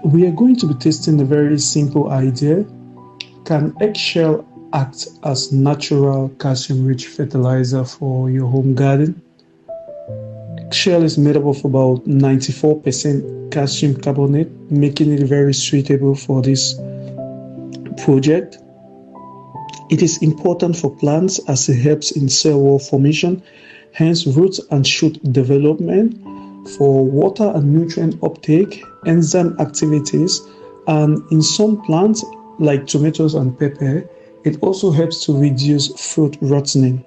We are going to be testing a very simple idea. Can eggshell act as natural calcium-rich fertilizer for your home garden? Eggshell is made up of about 94% calcium carbonate, making it very suitable for this project. It is important for plants as it helps in cell wall formation, hence root and shoot development, for water and nutrient uptake, enzyme activities, and in some plants like tomatoes and pepper, it also helps to reduce fruit rotting.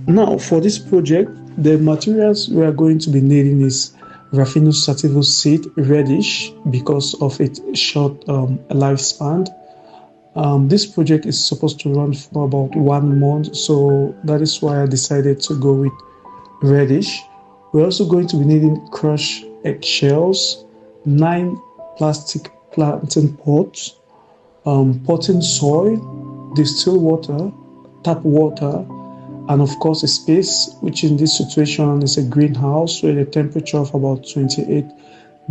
Now, for this project, the materials we are going to be needing is Raffinus sativus seed radish because of its short lifespan. This project is supposed to run for about 1 month, so that is why I decided to go with radish. We're also going to be needing crushed eggshells, 9 plastic planting pots, potting soil, distilled water, tap water, and of course a space, which in this situation is a greenhouse with a temperature of about 28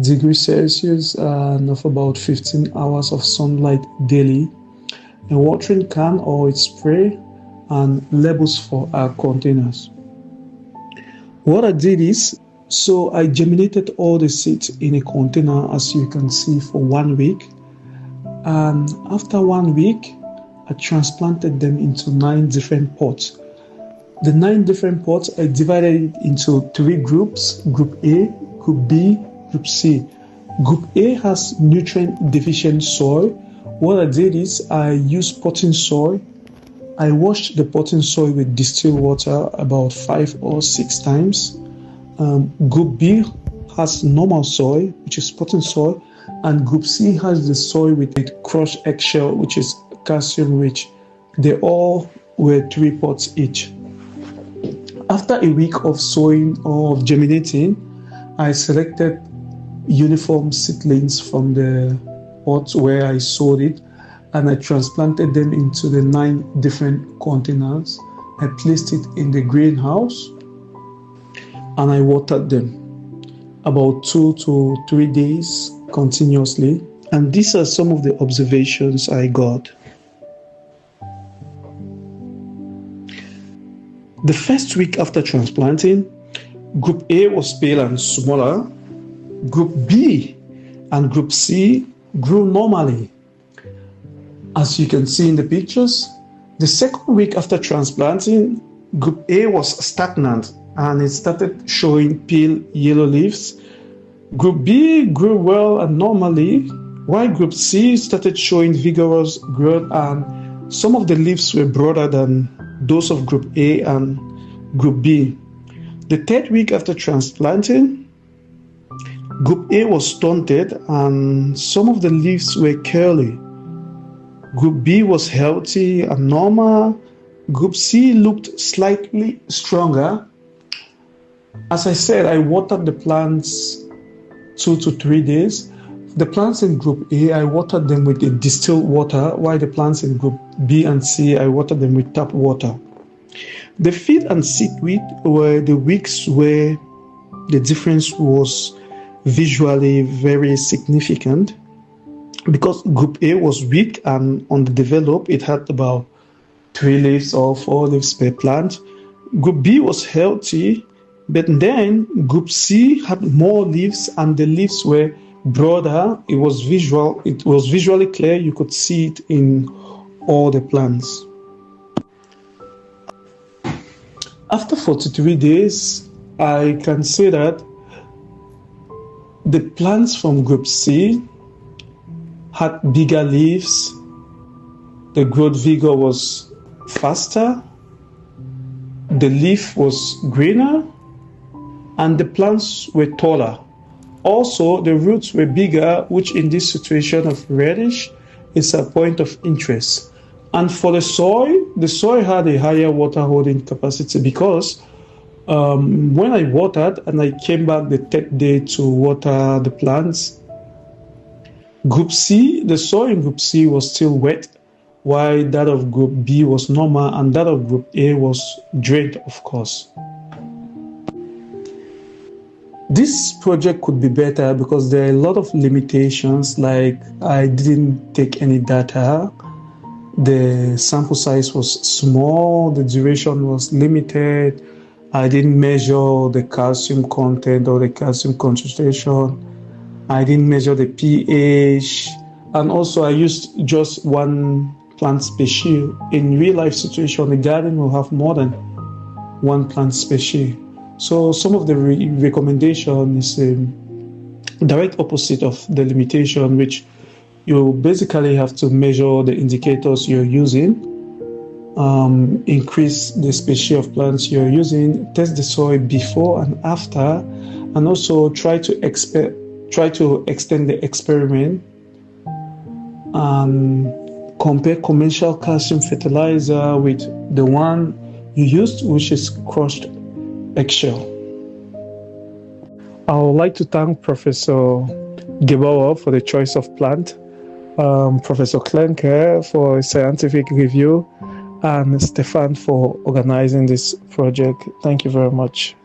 degrees Celsius and of about 15 hours of sunlight daily, a watering can or its spray, and labels for our containers. What I did is, so I germinated all the seeds in a container, as you can see, for 1 week. And after 1 week, I transplanted them into 9 different pots. The 9 different pots, I divided it into 3 groups: Group A, Group B, Group C. Group A has nutrient deficient soil. What I did is I used potting soil. I washed the potting soil with distilled water about 5 or 6 times. Group B has normal soil, which is potting soil, and Group C has the soil with a crushed eggshell, which is calcium rich. They all were 3 pots each. After a week of sowing or of germinating, I selected uniform seedlings from the pot where I sowed it, and I transplanted them into the 9 different containers. I placed it in the greenhouse and I watered them about 2 to 3 days continuously. And these are some of the observations I got. The first week after transplanting, Group A was pale and smaller. Group B and Group C grew normally, as you can see in the pictures. The second week after transplanting, Group A was stagnant and it started showing pale yellow leaves. Group B grew well and normally, while Group C started showing vigorous growth and some of the leaves were broader than those of Group A and Group B. The third week after transplanting, Group A was stunted and some of the leaves were curly. Group B was healthy and normal. Group C looked slightly stronger. As I said, I watered the plants 2 to 3 days. The plants in Group A, I watered them with a distilled water, while the plants in Group B and C, I watered them with tap water. The 5th and 6th week were the weeks where the difference was visually very significant, because Group A was weak and underdeveloped. It had about 3 leaves or 4 leaves per plant. Group B was healthy, but then Group C had more leaves and the leaves were broader. It was visually clear. You could see it in all the plants. After 43 days, I can say that the plants from Group C had bigger leaves, the growth vigor was faster, the leaf was greener, and the plants were taller. Also, the roots were bigger, which in this situation of radish is a point of interest. And for the soil had a higher water holding capacity because when I watered and I came back the 3rd day to water the plants, Group C, the soil in Group C was still wet, while that of Group B was normal and that of Group A was drained, of course. This project could be better because there are a lot of limitations, like I didn't take any data, the sample size was small, the duration was limited, I didn't measure the calcium content or the calcium concentration, I didn't measure the pH, and also I used just one plant species. In real life situation, the garden will have more than one plant species. So some of the recommendation is direct opposite of the limitation, which you basically have to measure the indicators you're using, increase the species of plants you're using, test the soil before and after, and also try to extend the experiment and compare conventional calcium fertilizer with the one you used, which is crushed eggshell. I would like to thank Professor Gebauer for the choice of plant, Professor Klenke for a scientific review, and Stefan for organizing this project. Thank you very much.